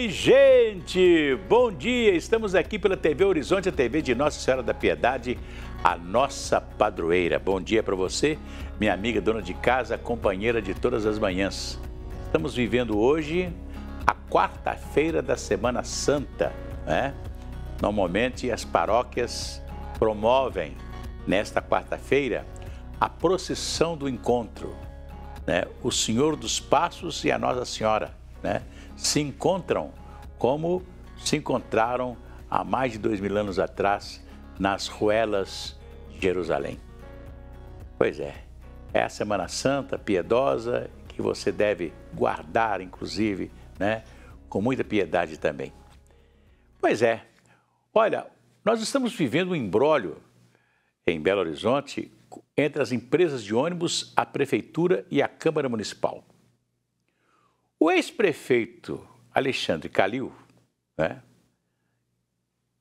Oi, gente! Bom dia! Estamos aqui pela TV Horizonte, a TV de Nossa Senhora da Piedade, a nossa padroeira. Bom dia para você, minha amiga dona de casa, companheira de todas as manhãs. Estamos vivendo hoje a quarta-feira da Semana Santa, né? Normalmente as paróquias promovem nesta quarta-feira a procissão do encontro, né? O Senhor dos Passos e a Nossa Senhora, né? Se encontram como se encontraram há mais de 2000 anos atrás nas ruelas de Jerusalém. Pois é a Semana Santa piedosa que você deve guardar, inclusive, né, com muita piedade também. Pois é, olha, nós estamos vivendo um imbróglio em Belo Horizonte entre as empresas de ônibus, a Prefeitura e a Câmara Municipal. O ex-prefeito Alexandre Calil, né,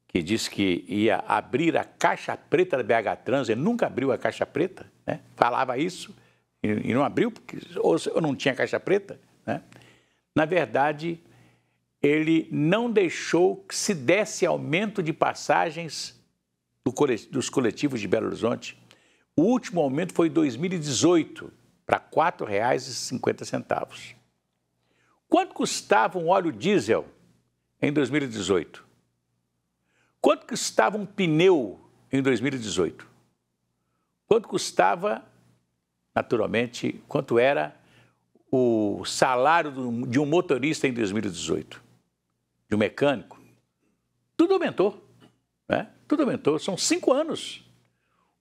que disse que ia abrir a caixa preta da BH Trans, ele nunca abriu a caixa preta, né, falava isso e não abriu, porque ou não tinha caixa preta, né? Na verdade, ele não deixou que se desse aumento de passagens dos coletivos de Belo Horizonte. O último aumento foi em 2018, para R$ 4,50. Quanto custava um óleo diesel em 2018? Quanto custava um pneu em 2018? Quanto custava, naturalmente, quanto era o salário de um motorista em 2018? De um mecânico? Tudo aumentou, né? Tudo aumentou, são 5 anos.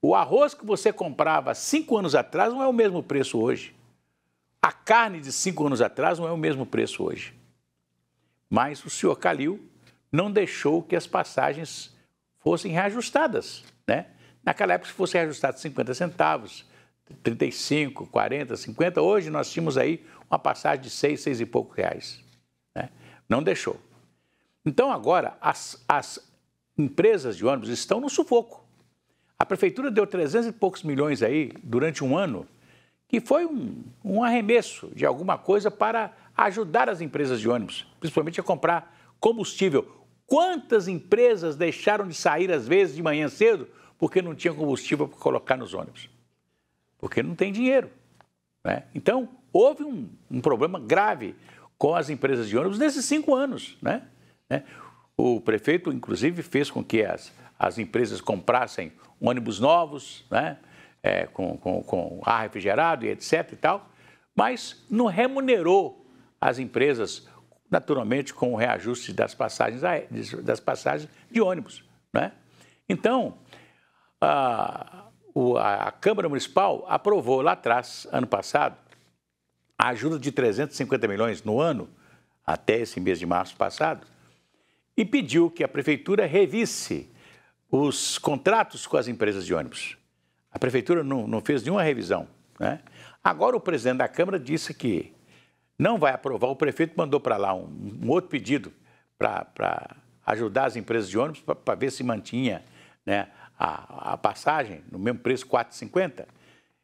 O arroz que você comprava 5 anos atrás não é o mesmo preço hoje. A carne de 5 anos atrás não é o mesmo preço hoje. Mas o senhor Calil não deixou que as passagens fossem reajustadas, né? Naquela época, se fosse reajustado 50 centavos, 35, 40, 50, hoje nós tínhamos aí uma passagem de 6 e poucos reais, né? Não deixou. Então agora as empresas de ônibus estão no sufoco. A prefeitura deu 300 e poucos milhões aí durante um ano, que foi um arremesso de alguma coisa para ajudar as empresas de ônibus, principalmente a comprar combustível. Quantas empresas deixaram de sair, às vezes, de manhã cedo, porque não tinha combustível para colocar nos ônibus? Porque não tem dinheiro, né? Então, houve um problema grave com as empresas de ônibus nesses 5 anos, né? O prefeito, inclusive, fez com que as empresas comprassem ônibus novos, né? Com ar refrigerado e etc. e tal, mas não remunerou as empresas, naturalmente, com o reajuste das passagens de ônibus, né? Então, a Câmara Municipal aprovou lá atrás, ano passado, a ajuda de 350 milhões no ano, até esse mês de março passado, e pediu que a Prefeitura revisse os contratos com as empresas de ônibus. A Prefeitura não fez nenhuma revisão, né? Agora o presidente da Câmara disse que não vai aprovar, o prefeito mandou para lá um outro pedido para ajudar as empresas de ônibus para ver se mantinha, né, a passagem no mesmo preço, R$ 4,50,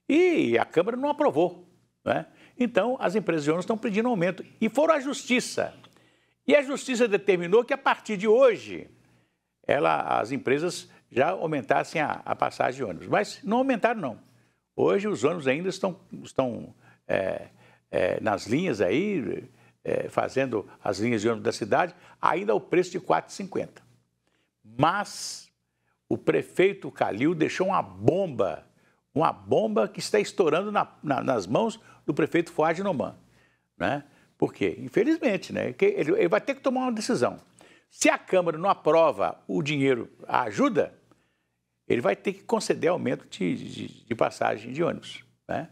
e a Câmara não aprovou, né? Então as empresas de ônibus estão pedindo aumento e foram à Justiça. E a Justiça determinou que a partir de hoje as empresas já aumentassem a passagem de ônibus, mas não aumentaram não. Hoje os ônibus ainda estão nas linhas aí, fazendo as linhas de ônibus da cidade, ainda ao preço de R$ 4,50. Mas o prefeito Calil deixou uma bomba que está estourando nas mãos do prefeito Fuad Noman, né? Por quê? Infelizmente, né? Ele vai ter que tomar uma decisão. Se a Câmara não aprova o dinheiro, a ajuda, ele vai ter que conceder aumento de passagem de ônibus, né?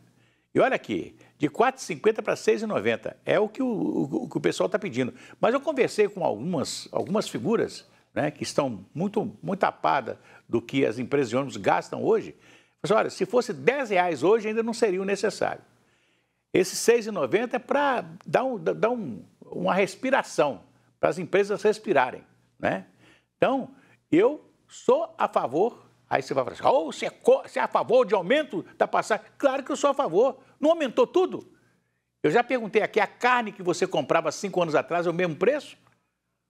E olha aqui, de R$ 4,50 para R$ 6,90 é o que o pessoal está pedindo. Mas eu conversei com algumas figuras, né, que estão muito tapadas do que as empresas de ônibus gastam hoje. Mas olha, se fosse R$ 10 hoje ainda não seria o necessário. Esse R$ 6,90 é para dar uma respiração, para as empresas respirarem, né? Então, eu sou a favor. Aí você vai falar assim, você é a favor de aumento da passagem? Claro que eu sou a favor. Não aumentou tudo? Eu já perguntei aqui, a carne que você comprava 5 anos atrás é o mesmo preço?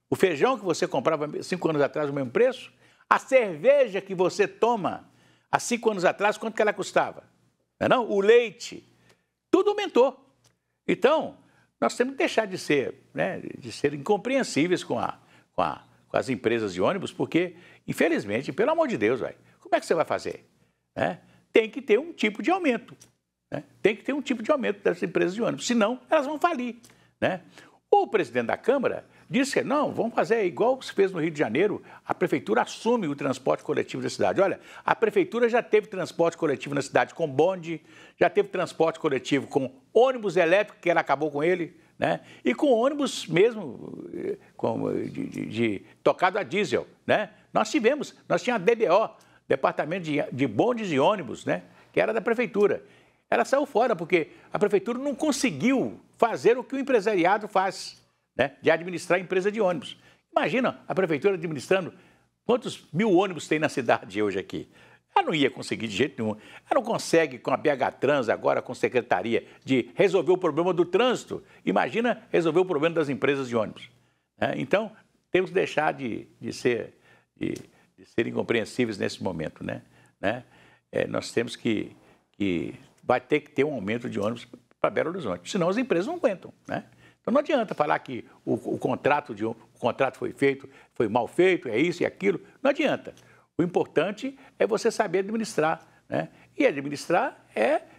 O feijão que você comprava 5 anos atrás, o mesmo preço? A cerveja que você toma há 5 anos atrás, quanto que ela custava? Não é não? O leite, tudo aumentou. Então, nós temos que deixar de ser, né, de ser incompreensíveis com as empresas de ônibus, porque, infelizmente, pelo amor de Deus, como é que você vai fazer? Né? Tem que ter um tipo de aumento. Né? Tem que ter um tipo de aumento das empresas de ônibus, senão elas vão falir. Né? O presidente da Câmara disse que não, vamos fazer igual se fez no Rio de Janeiro, a prefeitura assume o transporte coletivo da cidade. Olha, a prefeitura já teve transporte coletivo na cidade com bonde, já teve transporte coletivo com ônibus elétrico, que ela acabou com ele, né? E com ônibus mesmo tocado a diesel. Né? Nós tínhamos a DBO, Departamento de Bondes e Ônibus, né? Que era da prefeitura. Ela saiu fora porque a prefeitura não conseguiu fazer o que o empresariado faz, né, de administrar a empresa de ônibus. Imagina a prefeitura administrando quantos mil ônibus tem na cidade hoje aqui. Ela não ia conseguir de jeito nenhum. Ela não consegue com a BH Trans agora, com a secretaria, de resolver o problema do trânsito. Imagina resolver o problema das empresas de ônibus. Então, temos que deixar de ser incompreensíveis nesse momento. Né? Nós temos que vai ter que ter um aumento de ônibus para Belo Horizonte, senão as empresas não aguentam. Né? Então não adianta falar que o contrato foi feito, foi mal feito, é isso e aquilo. Não adianta. O importante é você saber administrar. Né? E administrar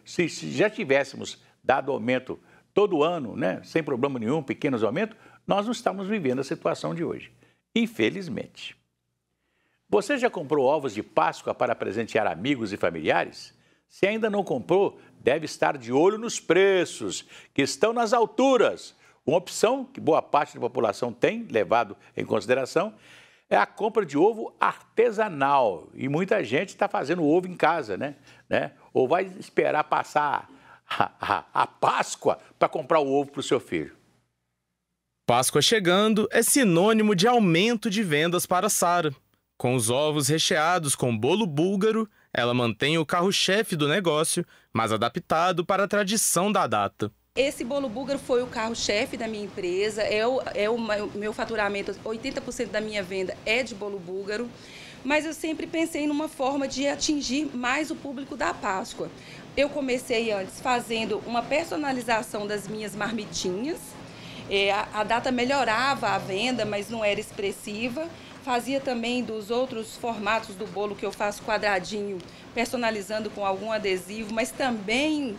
se já tivéssemos dado aumento todo ano, né, sem problema nenhum, pequenos aumentos, nós não estamos vivendo a situação de hoje. Infelizmente. Você já comprou ovos de Páscoa para presentear amigos e familiares? Se ainda não comprou, deve estar de olho nos preços, que estão nas alturas. Uma opção que boa parte da população tem levado em consideração é a compra de ovo artesanal. E muita gente está fazendo ovo em casa, né? Ou vai esperar passar a Páscoa para comprar o ovo para o seu filho. Páscoa chegando é sinônimo de aumento de vendas para Sara. Com os ovos recheados com bolo búlgaro, ela mantém o carro-chefe do negócio, mas adaptado para a tradição da data. Esse bolo búlgaro foi o carro-chefe da minha empresa, o meu faturamento, 80% da minha venda é de bolo búlgaro, mas eu sempre pensei numa forma de atingir mais o público da Páscoa. Eu comecei antes fazendo uma personalização das minhas marmitinhas, a data melhorava a venda, mas não era expressiva. Fazia também dos outros formatos do bolo que eu faço quadradinho, personalizando com algum adesivo, mas também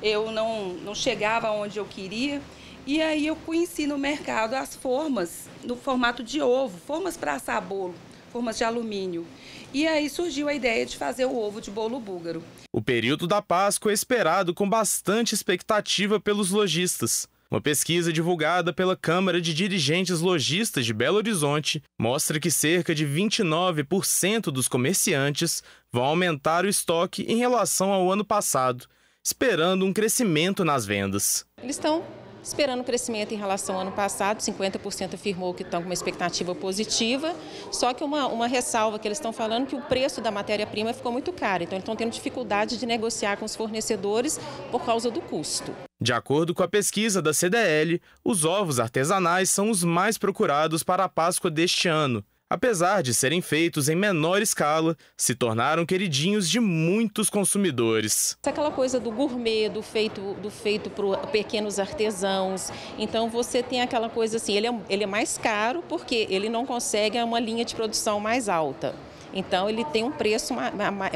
eu não chegava onde eu queria. E aí eu conheci no mercado as formas no formato de ovo, formas para assar bolo, formas de alumínio. E aí surgiu a ideia de fazer o ovo de bolo búlgaro. O período da Páscoa é esperado com bastante expectativa pelos lojistas. Uma pesquisa divulgada pela Câmara de Dirigentes Lojistas de Belo Horizonte mostra que cerca de 29% dos comerciantes vão aumentar o estoque em relação ao ano passado, esperando um crescimento nas vendas. Eles estão esperando um crescimento em relação ao ano passado, 50% afirmou que estão com uma expectativa positiva, só que uma ressalva que eles estão falando que o preço da matéria-prima ficou muito caro, então eles estão tendo dificuldade de negociar com os fornecedores por causa do custo. De acordo com a pesquisa da CDL, os ovos artesanais são os mais procurados para a Páscoa deste ano. Apesar de serem feitos em menor escala, se tornaram queridinhos de muitos consumidores. Aquela coisa do gourmet, do feito por pequenos artesãos. Então você tem aquela coisa assim, ele é mais caro porque ele não consegue uma linha de produção mais alta. Então ele tem um preço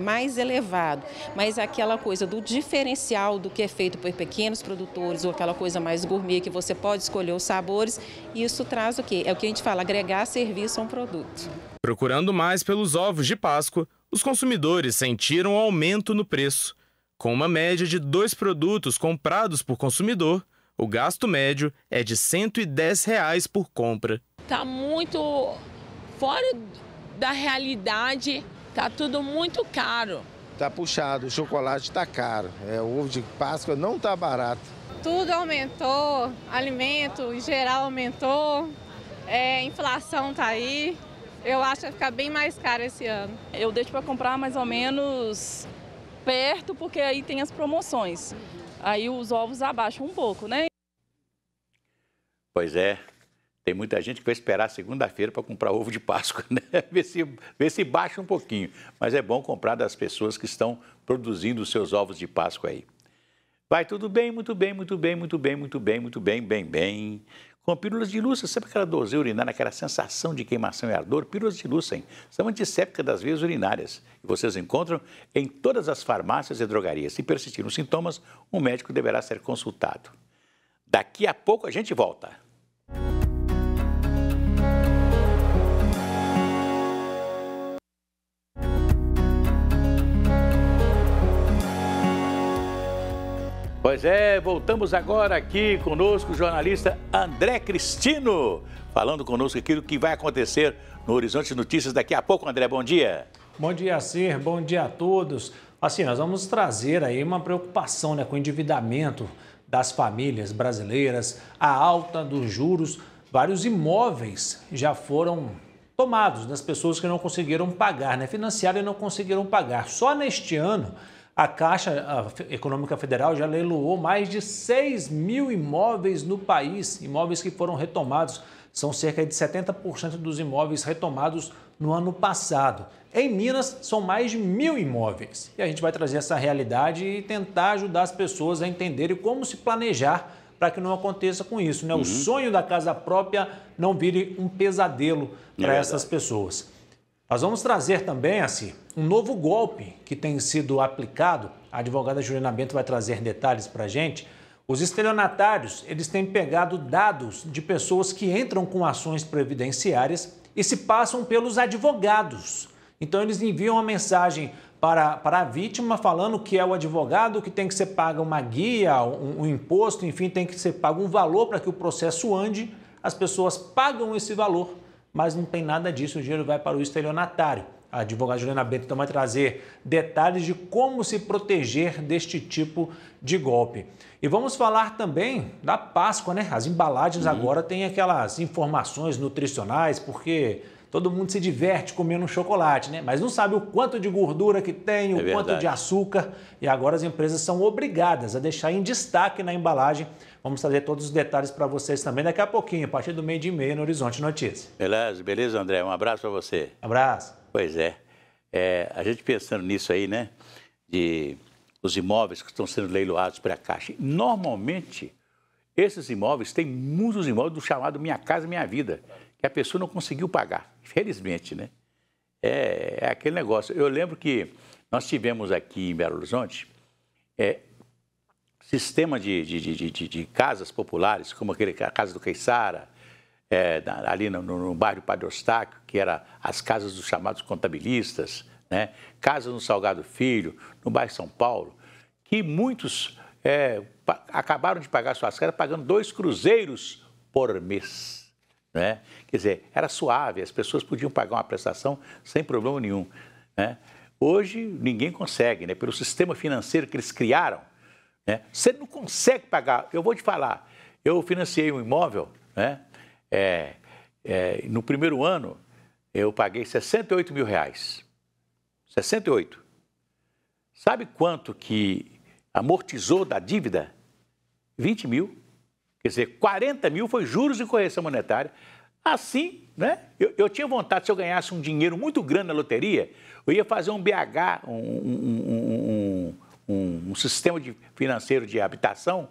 mais elevado, mas aquela coisa do diferencial do que é feito por pequenos produtores ou aquela coisa mais gourmet que você pode escolher os sabores, isso traz o quê? É o que a gente fala, agregar serviço a um produto. Procurando mais pelos ovos de Páscoa, os consumidores sentiram um aumento no preço. Com uma média de 2 produtos comprados por consumidor, o gasto médio é de R$ 110 por compra. Está muito fora da realidade, tá tudo muito caro. Tá puxado, o chocolate tá caro, o ovo de Páscoa não tá barato. Tudo aumentou, alimento em geral aumentou, inflação tá aí, eu acho que vai ficar bem mais caro esse ano. Eu deixo para comprar mais ou menos perto, porque aí tem as promoções, aí os ovos abaixam um pouco, né? Pois é. Tem muita gente que vai esperar segunda-feira para comprar ovo de Páscoa, né? Ver se baixa um pouquinho. Mas é bom comprar das pessoas que estão produzindo os seus ovos de Páscoa aí. Vai tudo bem, muito bem, muito bem, muito bem, muito bem, muito bem, bem. Com pílulas de Lúcia, sabe aquela dorzinha urinária, aquela sensação de queimação e ardor? Pílulas de Lúcia, são antissépticas das veias urinárias. E vocês encontram em todas as farmácias e drogarias. Se persistirem os sintomas, um médico deverá ser consultado. Daqui a pouco a gente volta. Pois é, voltamos agora aqui conosco o jornalista André Cristino, falando conosco aquilo que vai acontecer no Horizonte Notícias daqui a pouco. André, bom dia. Bom dia, Cir, bom dia a todos. Assim, nós vamos trazer aí uma preocupação, né, com o endividamento das famílias brasileiras, a alta dos juros. Vários imóveis já foram tomados das pessoas que não conseguiram pagar, né, financiaram e não conseguiram pagar. Só neste ano, a Caixa Econômica Federal já leiloou mais de 6 mil imóveis no país, imóveis que foram retomados. São cerca de 70% dos imóveis retomados no ano passado. Em Minas, são mais de 1.000 imóveis. E a gente vai trazer essa realidade e tentar ajudar as pessoas a entenderem como se planejar para que não aconteça com isso, né? O sonho da casa própria não vire um pesadelo para essas pessoas. Nós vamos trazer também, assim, um novo golpe que tem sido aplicado. A advogada Juliana Bento vai trazer detalhes para a gente. Os estelionatários, eles têm pegado dados de pessoas que entram com ações previdenciárias e se passam pelos advogados. Então, eles enviam uma mensagem para a vítima falando que é o advogado, que tem que ser paga uma guia, um imposto, enfim, tem que ser pago um valor para que o processo ande. As pessoas pagam esse valor, mas não tem nada disso, o dinheiro vai para o estelionatário. A advogada Juliana Bento então vai trazer detalhes de como se proteger deste tipo de golpe. E vamos falar também da Páscoa, né? As embalagens agora têm aquelas informações nutricionais, porque todo mundo se diverte comendo um chocolate, né? Mas não sabe o quanto de gordura que tem, o quanto de açúcar. E agora as empresas são obrigadas a deixar em destaque na embalagem. Vamos trazer todos os detalhes para vocês também daqui a pouquinho, a partir do 12:30 no Horizonte Notícias. Beleza, André. Um abraço para você. Abraço. Pois é. A gente pensando nisso aí, né? De os imóveis que estão sendo leiloados para a Caixa. Normalmente, esses imóveis, tem muitos imóveis do chamado Minha Casa Minha Vida, que a pessoa não conseguiu pagar. Felizmente, né? É aquele negócio. Eu lembro que nós tivemos aqui em Belo Horizonte sistema de casas populares, como a Casa do Queiçara, ali no bairro Padre Eustáquio, que era as casas dos chamados contabilistas, né? Casas no Salgado Filho, no bairro São Paulo, que muitos acabaram de pagar suas casas pagando 2 cruzeiros por mês. Né? Quer dizer, era suave, as pessoas podiam pagar uma prestação sem problema nenhum. Né? Hoje ninguém consegue, né? Pelo sistema financeiro que eles criaram, né? Você não consegue pagar. Eu vou te falar, eu financiei um imóvel, né? No primeiro ano eu paguei R$68 mil. 68. Sabe quanto que amortizou da dívida? 20 mil. Quer dizer, 40 mil foi juros e correção monetária. Assim, né? Eu tinha vontade, se eu ganhasse um dinheiro muito grande na loteria, eu ia fazer um BH, um sistema financeiro de habitação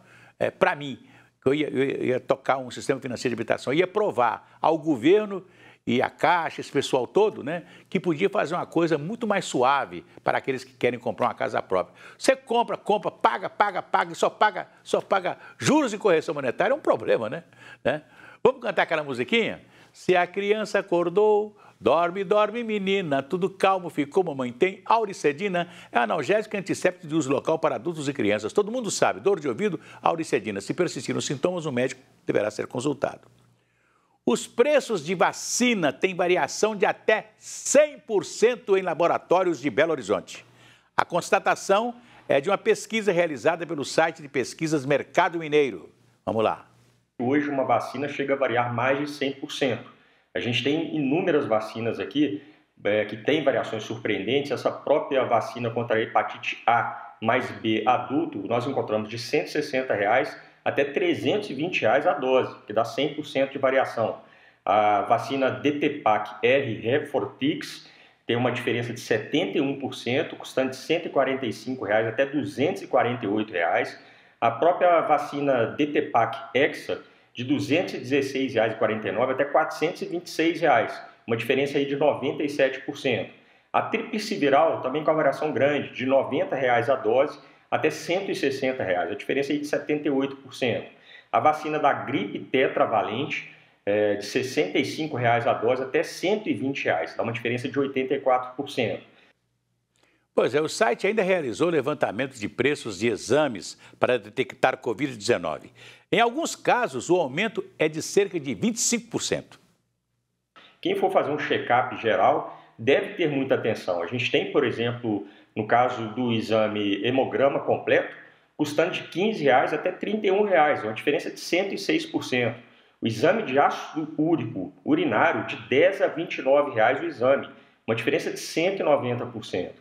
para mim. Eu ia tocar um sistema financeiro de habitação, eu ia provar ao governo e à Caixa, esse pessoal todo, né, que podia fazer uma coisa muito mais suave para aqueles que querem comprar uma casa própria. Você compra, paga e só paga juros e correção monetária, é um problema, né? Vamos cantar aquela musiquinha? Se a criança acordou, dorme, menina, tudo calmo ficou, mamãe tem. Auricedina é analgésico e antisséptico de uso local para adultos e crianças. Todo mundo sabe, dor de ouvido, Auricedina. Se persistirem os sintomas, o médico deverá ser consultado. Os preços de vacina têm variação de até 100% em laboratórios de Belo Horizonte. A constatação é de uma pesquisa realizada pelo site de pesquisas Mercado Mineiro. Vamos lá. Hoje uma vacina chega a variar mais de 100%. A gente tem inúmeras vacinas aqui que têm variações surpreendentes. Essa própria vacina contra a hepatite A mais B adulto, nós encontramos de R$ 160 até R$ 320 a dose, que dá 100% de variação. A vacina DTPAC-R Refortix tem uma diferença de 71%, custando de R$ 145,00 até R$ 248,00. A própria vacina DTPAC-Hexa, de R$ 216,49 até R$ 426,00, uma diferença aí de 97%. A tríplice viral também com a variação grande, de R$ 90,00 a dose até R$ 160,00, a diferença aí de 78%. A vacina da gripe tetravalente, de R$ 65,00 a dose até R$ 120,00, dá uma diferença de 84%. Pois é, o site ainda realizou levantamento de preços de exames para detectar Covid-19. Em alguns casos, o aumento é de cerca de 25%. Quem for fazer um check-up geral deve ter muita atenção. A gente tem, por exemplo, no caso do exame hemograma completo, custando de R$ 15,00 até R$ 31,00, uma diferença de 106%. O exame de ácido úrico urinário, de R$ 10 a R$ 29,00 o exame, uma diferença de 190%.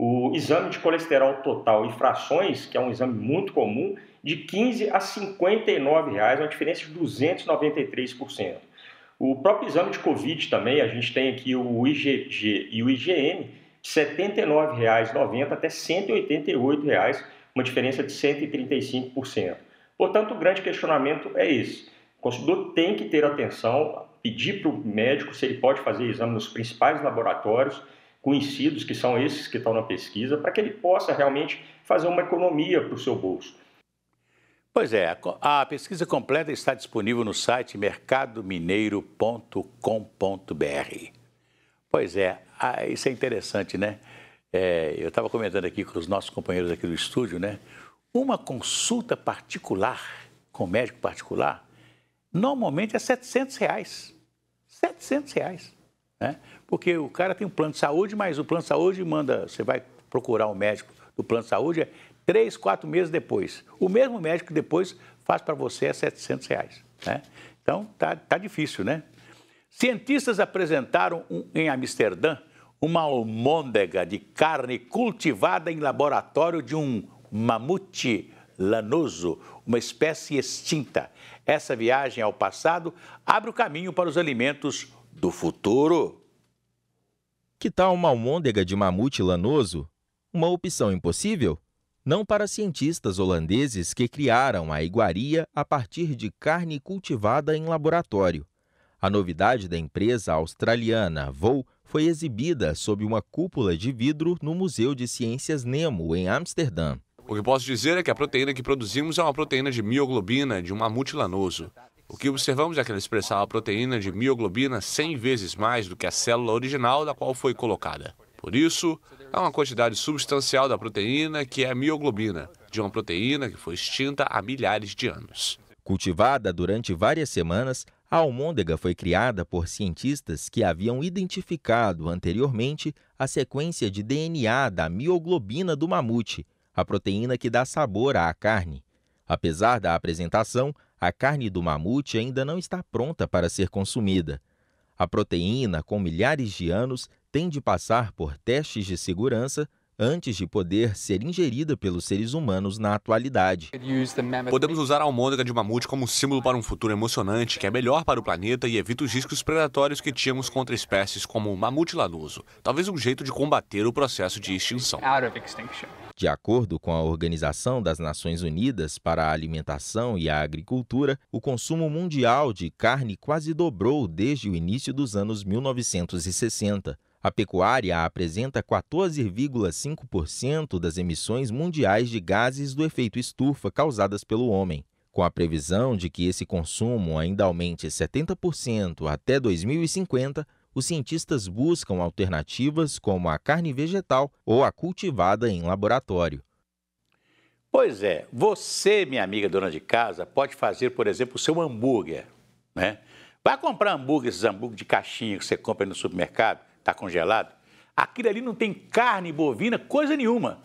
O exame de colesterol total e frações, que é um exame muito comum, de R$ 15 a R$ 59,00, uma diferença de 293%. O próprio exame de Covid também, a gente tem aqui o IgG e o IgM, de R$ 79,90 até R$ 188,00, uma diferença de 135%. Portanto, o grande questionamento é esse. O consumidor tem que ter atenção, pedir para o médico se ele pode fazer exame nos principais laboratórios conhecidos, que são esses que estão na pesquisa, para que ele possa realmente fazer uma economia para o seu bolso. Pois é, a pesquisa completa está disponível no site mercadomineiro.com.br. Pois é, isso é interessante, né? Eu estava comentando aqui com os nossos companheiros aqui do estúdio, né? Uma consulta particular, com médico particular, normalmente é R$ 700. R$ 700, né? Porque o cara tem um plano de saúde, mas o plano de saúde manda, você vai procurar um médico do plano de saúde 3, 4 meses depois. O mesmo médico depois faz para você R$ 700, né? Então, tá difícil, né? Cientistas apresentaram em Amsterdã uma almôndega de carne cultivada em laboratório de um mamute lanoso, uma espécie extinta. Essa viagem ao passado abre o caminho para os alimentos do futuro. Que tal uma almôndega de mamute lanoso? Uma opção impossível? Não para cientistas holandeses que criaram a iguaria a partir de carne cultivada em laboratório. A novidade da empresa australiana Vou foi exibida sob uma cúpula de vidro no Museu de Ciências Nemo, em Amsterdã. O que posso dizer é que a proteína que produzimos é uma proteína de mioglobina de um mamute lanoso. O que observamos é que ela expressava a proteína de mioglobina 100 vezes mais do que a célula original da qual foi colocada. Por isso, há uma quantidade substancial da proteína que é a mioglobina, de uma proteína que foi extinta há milhares de anos. Cultivada durante várias semanas, a almôndega foi criada por cientistas que haviam identificado anteriormente a sequência de DNA da mioglobina do mamute, a proteína que dá sabor à carne. Apesar da apresentação, a carne do mamute ainda não está pronta para ser consumida. A proteína, com milhares de anos, tem de passar por testes de segurança antes de poder ser ingerida pelos seres humanos na atualidade. Podemos usar a almôndega de mamute como símbolo para um futuro emocionante que é melhor para o planeta e evita os riscos predatórios que tínhamos contra espécies como o mamute lanoso. Talvez um jeito de combater o processo de extinção. De acordo com a Organização das Nações Unidas para a Alimentação e a Agricultura, o consumo mundial de carne quase dobrou desde o início dos anos 1960. A pecuária apresenta 14,5% das emissões mundiais de gases do efeito estufa causadas pelo homem. Com a previsão de que esse consumo ainda aumente 70% até 2050, os cientistas buscam alternativas como a carne vegetal ou a cultivada em laboratório. Pois é, você, minha amiga dona de casa, pode fazer, por exemplo, o seu hambúrguer, né? Vai comprar hambúrguer, esses hambúrguer de caixinha que você compra no supermercado, está congelado. Aquilo ali não tem carne bovina, coisa nenhuma.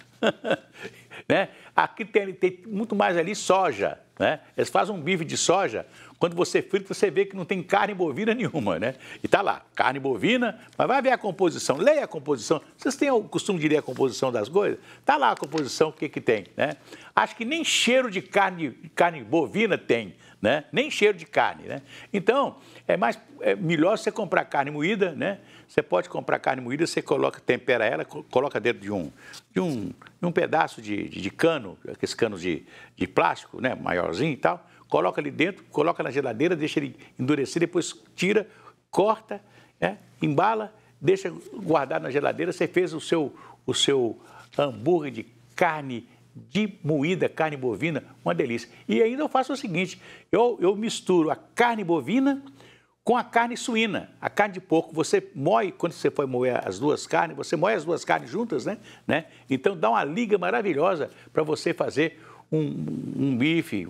Né? Aqui tem muito mais ali soja, né? Eles fazem um bife de soja Quando você frita, você vê que não tem carne bovina nenhuma, né? E tá lá, carne bovina, mas vai ver a composição, leia a composição. Vocês têm o costume de ler a composição das coisas? Tá lá a composição, o que que tem, né? Acho que nem cheiro de carne bovina tem, né? Nem cheiro de carne, né? Então, é melhor você comprar carne moída, né? Você pode comprar carne moída, você tempera ela, coloca dentro de um pedaço de cano, aqueles canos de plástico, né? Maiorzinho e tal. Coloca ali dentro, coloca na geladeira, deixa ele endurecer, depois tira, corta, embala, deixa guardado na geladeira. Você fez o seu hambúrguer de carne moída, carne bovina, uma delícia. E ainda eu faço o seguinte, eu misturo a carne bovina com a carne suína. A carne de porco, você moe, quando você for moer as duas carnes, você moe as duas carnes juntas, né? Então dá uma liga maravilhosa para você fazer um bife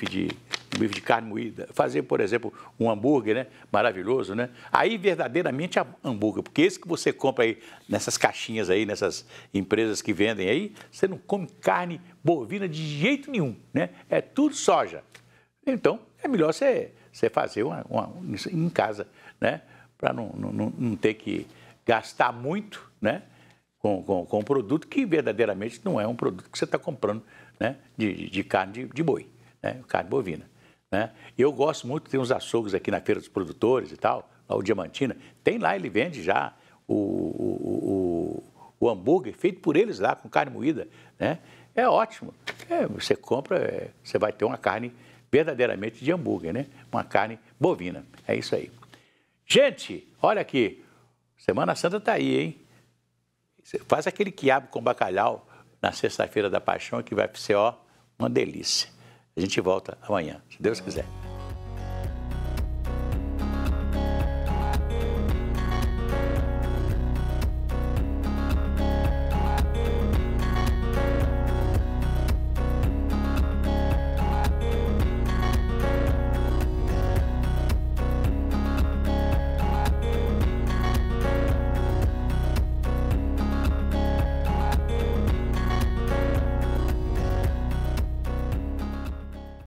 de carne moída, fazer, por exemplo, um hambúrguer, né? Maravilhoso, né? Aí, verdadeiramente, hambúrguer, porque esse que você compra aí nessas caixinhas aí, nessas empresas que vendem aí, você não come carne bovina de jeito nenhum, né? É tudo soja. Então, é melhor você fazer em casa, né? Para não ter que gastar muito, né? Com um produto que verdadeiramente não é um produto que você está comprando, né? De carne de boi, né? Carne bovina, né? Eu gosto muito, tem uns açougues aqui na Feira dos Produtores e tal, lá o Diamantina, tem lá, ele vende já o hambúrguer feito por eles lá, com carne moída, né? É ótimo, você compra, você vai ter uma carne verdadeiramente de hambúrguer, né? Uma carne bovina, é isso aí. Gente, olha aqui, Semana Santa está aí, hein? Você faz aquele quiabo com bacalhau na Sexta-feira da Paixão, que vai ser, uma delícia. A gente volta amanhã, se Deus quiser.